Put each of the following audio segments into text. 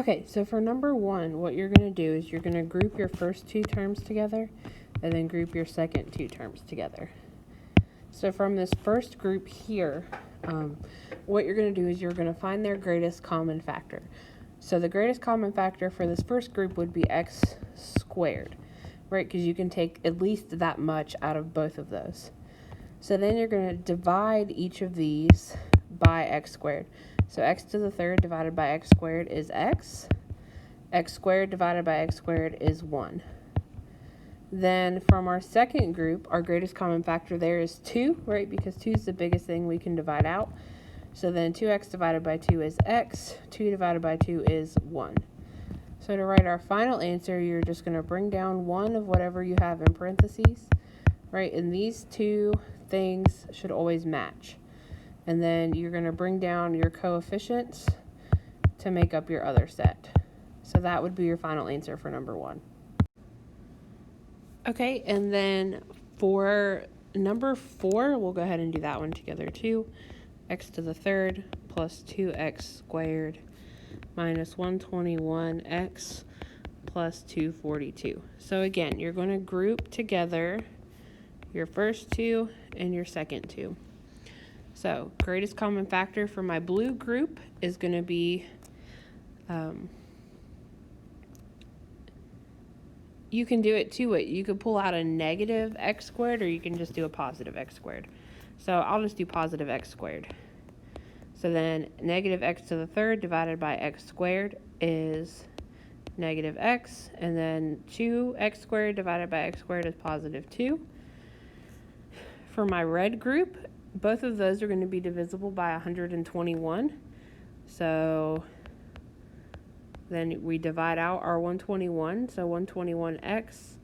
Okay, so for number 1, what you're going to do is you're going to group your first 2 terms together and then group your second 2 terms together. So from this first group here, what you're going to do is you're going to find their greatest common factor. So the greatest common factor for this first group would be x squared, right? Because you can take at least that much out of both of those. So then you're going to divide each of these by x squared. So x to the third divided by x squared is x. X squared divided by x squared is 1. Then from our second group, our greatest common factor there is 2, right? Because 2 is the biggest thing we can divide out. So then 2x divided by 2 is x. 2 divided by 2 is 1. So to write our final answer, you're just going to bring down 1 of whatever you have in parentheses, right? And these two things should always match. And then you're going to bring down your coefficients to make up your other set. So that would be your final answer for number 1. Okay, and then for number 4, we'll go ahead and do that one together too. X to the third plus 2x squared minus 121x plus 242. So again, you're going to group together your first 2 and your second 2. So greatest common factor for my blue group is going to be, you can do it 2 ways. You could pull out a negative x squared, or you can just do a positive x squared. So I'll just do positive x squared. So then negative x to the third divided by x squared is negative x, and then 2x squared divided by x squared is positive 2. For my red group, both of those are going to be divisible by 121. So then we divide out our 121. So 121x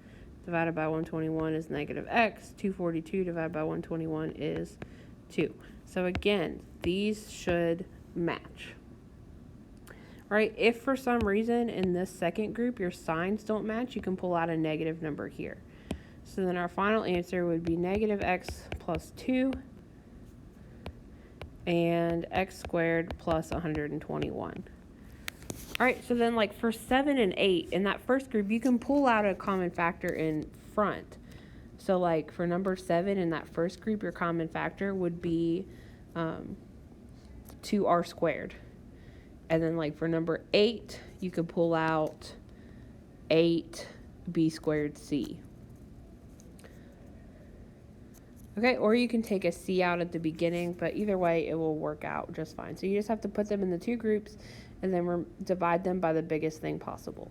divided by 121 is negative x. 242 divided by 121 is 2. So again, these should match. All right, if for some reason in this second group your signs don't match, you can pull out a negative number here. So then our final answer would be negative x plus 2 and x squared plus 121. All right, so then like for 7 and 8, in that first group, you can pull out a common factor in front. So like for number 7 in that first group, your common factor would be 2r squared. And then like for number 8, you could pull out 8b squared c. Okay, or you can take a c out at the beginning, but either way, it will work out just fine. So you just have to put them in the 2 groups and then divide them by the biggest thing possible.